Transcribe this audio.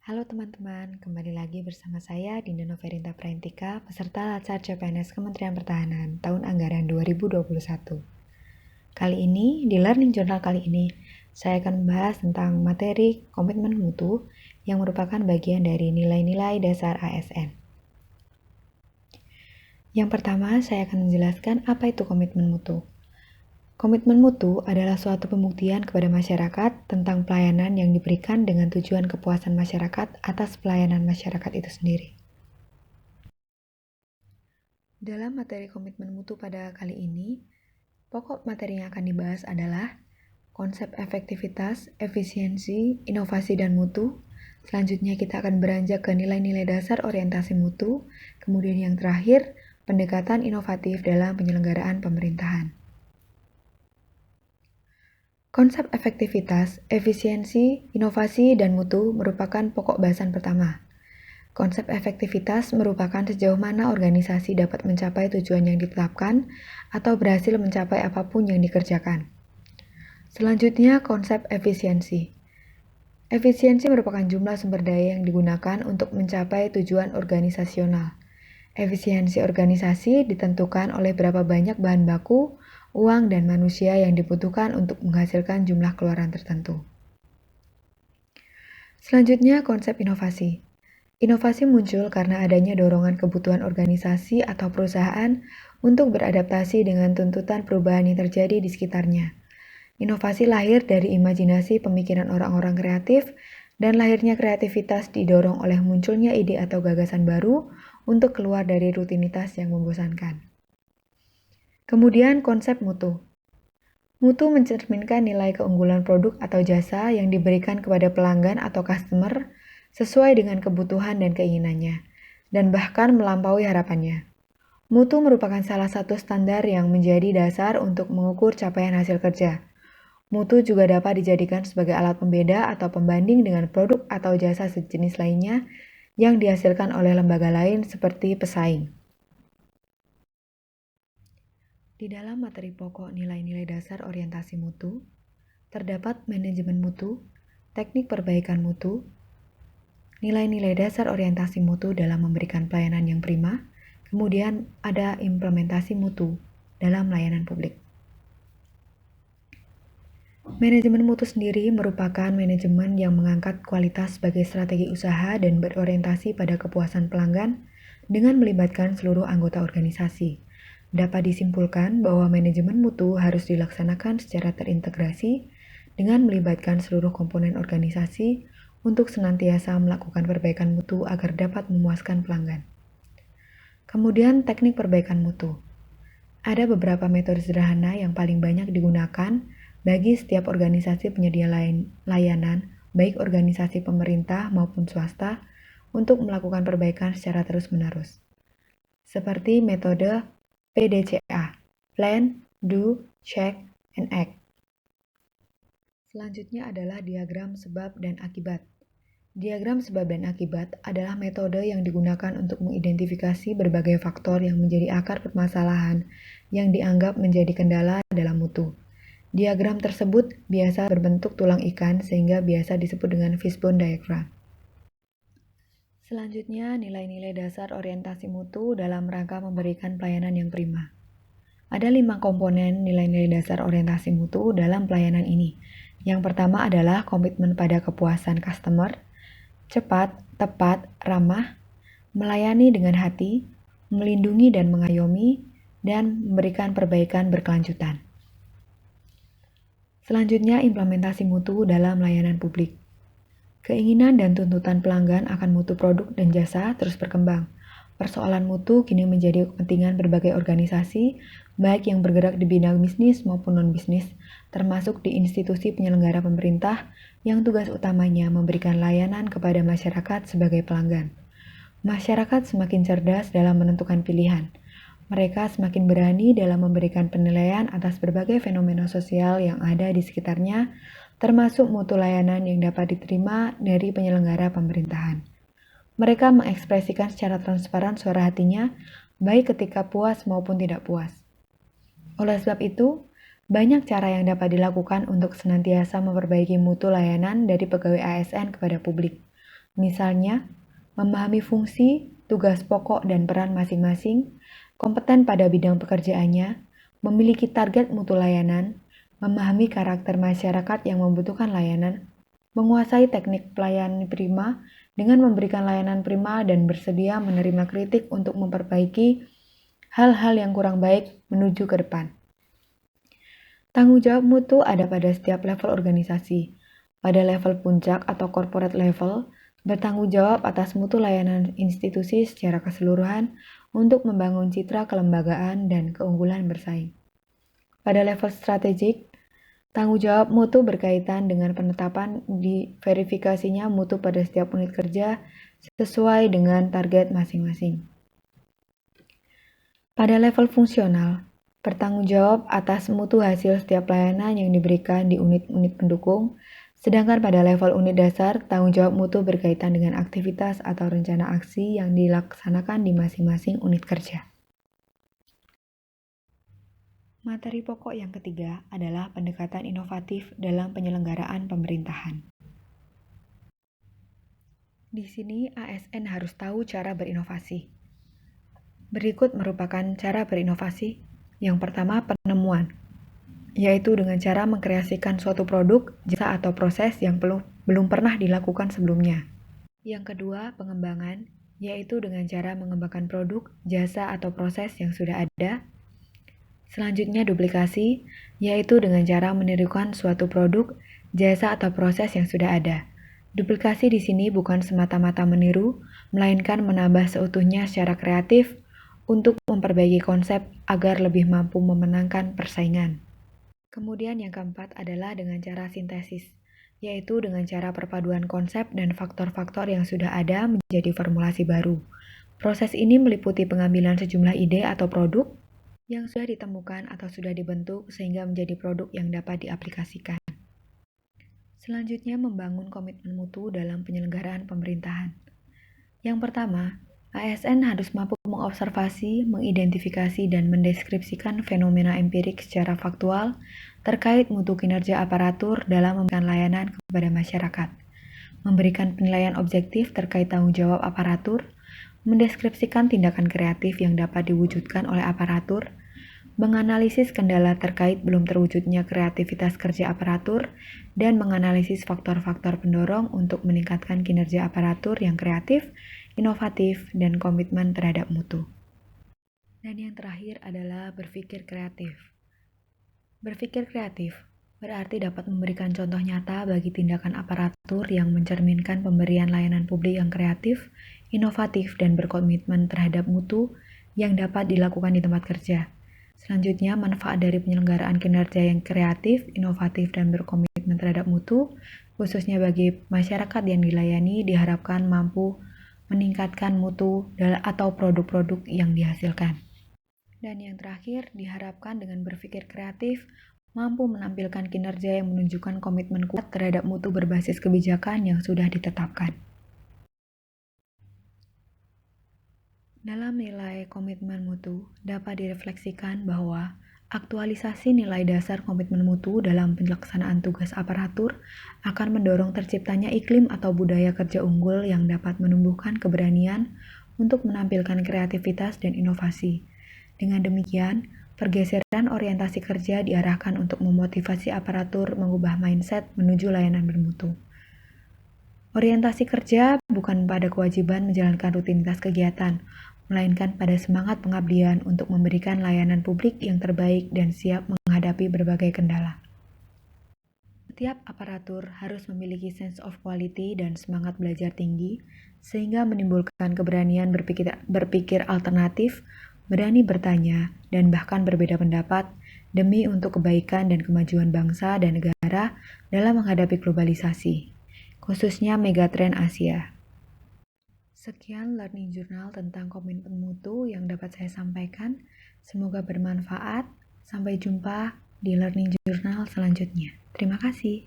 Halo teman-teman, kembali lagi bersama saya Dinda Noverinta Praentika, peserta Latsar CPNS Kementerian Pertahanan tahun anggaran 2021. Kali ini, di Learning Journal kali ini, saya akan membahas tentang materi komitmen mutu yang merupakan bagian dari nilai-nilai dasar ASN. Yang pertama, saya akan menjelaskan apa itu komitmen mutu. Komitmen mutu adalah suatu pembuktian kepada masyarakat tentang pelayanan yang diberikan dengan tujuan kepuasan masyarakat atas pelayanan masyarakat itu sendiri. Dalam materi komitmen mutu pada kali ini, pokok materi yang akan dibahas adalah konsep efektivitas, efisiensi, inovasi, dan mutu. Selanjutnya kita akan beranjak ke nilai-nilai dasar orientasi mutu, kemudian yang terakhir, pendekatan inovatif dalam penyelenggaraan pemerintahan. Konsep efektivitas, efisiensi, inovasi, dan mutu merupakan pokok bahasan pertama. Konsep efektivitas merupakan sejauh mana organisasi dapat mencapai tujuan yang ditetapkan atau berhasil mencapai apapun yang dikerjakan. Selanjutnya, konsep efisiensi. Efisiensi merupakan jumlah sumber daya yang digunakan untuk mencapai tujuan organisasional. Efisiensi organisasi ditentukan oleh berapa banyak bahan baku, uang, dan manusia yang dibutuhkan untuk menghasilkan jumlah keluaran tertentu. Selanjutnya, konsep inovasi. Inovasi muncul karena adanya dorongan kebutuhan organisasi atau perusahaan untuk beradaptasi dengan tuntutan perubahan yang terjadi di sekitarnya. Inovasi lahir dari imajinasi pemikiran orang-orang kreatif, dan lahirnya kreativitas didorong oleh munculnya ide atau gagasan baru untuk keluar dari rutinitas yang membosankan. Kemudian konsep mutu. Mutu mencerminkan nilai keunggulan produk atau jasa yang diberikan kepada pelanggan atau customer sesuai dengan kebutuhan dan keinginannya, dan bahkan melampaui harapannya. Mutu merupakan salah satu standar yang menjadi dasar untuk mengukur capaian hasil kerja. Mutu juga dapat dijadikan sebagai alat pembeda atau pembanding dengan produk atau jasa sejenis lainnya yang dihasilkan oleh lembaga lain seperti pesaing. Di dalam materi pokok nilai-nilai dasar orientasi mutu, terdapat manajemen mutu, teknik perbaikan mutu, nilai-nilai dasar orientasi mutu dalam memberikan pelayanan yang prima, kemudian ada implementasi mutu dalam layanan publik. Manajemen mutu sendiri merupakan manajemen yang mengangkat kualitas sebagai strategi usaha dan berorientasi pada kepuasan pelanggan dengan melibatkan seluruh anggota organisasi. Dapat disimpulkan bahwa manajemen mutu harus dilaksanakan secara terintegrasi dengan melibatkan seluruh komponen organisasi untuk senantiasa melakukan perbaikan mutu agar dapat memuaskan pelanggan. Kemudian teknik perbaikan mutu. Ada beberapa metode sederhana yang paling banyak digunakan bagi setiap organisasi penyedia layanan, baik organisasi pemerintah maupun swasta, untuk melakukan perbaikan secara terus-menerus. Seperti metode PDCA, Plan, Do, Check, and Act. Selanjutnya adalah diagram sebab dan akibat. Diagram sebab dan akibat adalah metode yang digunakan untuk mengidentifikasi berbagai faktor yang menjadi akar permasalahan yang dianggap menjadi kendala dalam mutu. Diagram tersebut biasa berbentuk tulang ikan sehingga biasa disebut dengan fishbone diagram. Selanjutnya, nilai-nilai dasar orientasi mutu dalam rangka memberikan pelayanan yang prima. Ada 5 komponen nilai-nilai dasar orientasi mutu dalam pelayanan ini. Yang pertama adalah komitmen pada kepuasan customer, cepat, tepat, ramah, melayani dengan hati, melindungi dan mengayomi, dan memberikan perbaikan berkelanjutan. Selanjutnya, implementasi mutu dalam layanan publik. Keinginan dan tuntutan pelanggan akan mutu produk dan jasa terus berkembang. Persoalan mutu kini menjadi kepentingan berbagai organisasi, baik yang bergerak di bidang bisnis maupun non-bisnis, termasuk di institusi penyelenggara pemerintah yang tugas utamanya memberikan layanan kepada masyarakat sebagai pelanggan. Masyarakat semakin cerdas dalam menentukan pilihan. Mereka semakin berani dalam memberikan penilaian atas berbagai fenomena sosial yang ada di sekitarnya, termasuk mutu layanan yang dapat diterima dari penyelenggara pemerintahan. Mereka mengekspresikan secara transparan suara hatinya, baik ketika puas maupun tidak puas. Oleh sebab itu, banyak cara yang dapat dilakukan untuk senantiasa memperbaiki mutu layanan dari pegawai ASN kepada publik. Misalnya, memahami fungsi, tugas pokok dan peran masing-masing, kompeten pada bidang pekerjaannya, memiliki target mutu layanan, memahami karakter masyarakat yang membutuhkan layanan, menguasai teknik pelayanan prima dengan memberikan layanan prima dan bersedia menerima kritik untuk memperbaiki hal-hal yang kurang baik menuju ke depan. Tanggung jawab mutu ada pada setiap level organisasi. Pada level puncak atau corporate level, bertanggung jawab atas mutu layanan institusi secara keseluruhan untuk membangun citra kelembagaan dan keunggulan bersaing. Pada level strategik, tanggung jawab mutu berkaitan dengan penetapan di verifikasinya mutu pada setiap unit kerja sesuai dengan target masing-masing. Pada level fungsional, bertanggung jawab atas mutu hasil setiap layanan yang diberikan di unit-unit pendukung, sedangkan pada level unit dasar, tanggung jawab mutu berkaitan dengan aktivitas atau rencana aksi yang dilaksanakan di masing-masing unit kerja. Materi pokok yang ketiga adalah pendekatan inovatif dalam penyelenggaraan pemerintahan. Di sini ASN harus tahu cara berinovasi. Berikut merupakan cara berinovasi. Yang pertama, penemuan, yaitu dengan cara mengkreasikan suatu produk, jasa atau proses yang belum pernah dilakukan sebelumnya. Yang kedua, pengembangan, yaitu dengan cara mengembangkan produk, jasa atau proses yang sudah ada. Selanjutnya, duplikasi, yaitu dengan cara menirukan suatu produk, jasa atau proses yang sudah ada. Duplikasi di sini bukan semata-mata meniru, melainkan menambah seutuhnya secara kreatif untuk memperbaiki konsep agar lebih mampu memenangkan persaingan. Kemudian yang keempat adalah dengan cara sintesis, yaitu dengan cara perpaduan konsep dan faktor-faktor yang sudah ada menjadi formulasi baru. Proses ini meliputi pengambilan sejumlah ide atau produk yang sudah ditemukan atau sudah dibentuk sehingga menjadi produk yang dapat diaplikasikan. Selanjutnya, membangun komitmen mutu dalam penyelenggaraan pemerintahan. Yang pertama, ASN harus mampu mengobservasi, mengidentifikasi, dan mendeskripsikan fenomena empirik secara faktual terkait mutu kinerja aparatur dalam memberikan layanan kepada masyarakat, memberikan penilaian objektif terkait tanggung jawab aparatur, mendeskripsikan tindakan kreatif yang dapat diwujudkan oleh aparatur, menganalisis kendala terkait belum terwujudnya kreativitas kerja aparatur, dan menganalisis faktor-faktor pendorong untuk meningkatkan kinerja aparatur yang kreatif, inovatif, dan komitmen terhadap mutu. Dan yang terakhir adalah berpikir kreatif. Berpikir kreatif berarti dapat memberikan contoh nyata bagi tindakan aparatur yang mencerminkan pemberian layanan publik yang kreatif, inovatif, dan berkomitmen terhadap mutu yang dapat dilakukan di tempat kerja. Selanjutnya, manfaat dari penyelenggaraan kinerja yang kreatif, inovatif, dan berkomitmen terhadap mutu, khususnya bagi masyarakat yang dilayani, diharapkan mampu meningkatkan mutu atau produk-produk yang dihasilkan. Dan yang terakhir, diharapkan dengan berpikir kreatif, mampu menampilkan kinerja yang menunjukkan komitmen kuat terhadap mutu berbasis kebijakan yang sudah ditetapkan. Dalam nilai komitmen mutu, dapat direfleksikan bahwa aktualisasi nilai dasar komitmen mutu dalam pelaksanaan tugas aparatur akan mendorong terciptanya iklim atau budaya kerja unggul yang dapat menumbuhkan keberanian untuk menampilkan kreativitas dan inovasi. Dengan demikian, pergeseran orientasi kerja diarahkan untuk memotivasi aparatur mengubah mindset menuju layanan bermutu. Orientasi kerja bukan pada kewajiban menjalankan rutinitas kegiatan, melainkan pada semangat pengabdian untuk memberikan layanan publik yang terbaik dan siap menghadapi berbagai kendala. Setiap aparatur harus memiliki sense of quality dan semangat belajar tinggi, sehingga menimbulkan keberanian berpikir alternatif, berani bertanya, dan bahkan berbeda pendapat demi untuk kebaikan dan kemajuan bangsa dan negara dalam menghadapi globalisasi, khususnya megatrend Asia. Sekian Learning Journal tentang komitmen mutu yang dapat saya sampaikan. Semoga bermanfaat. Sampai jumpa di Learning Journal selanjutnya. Terima kasih.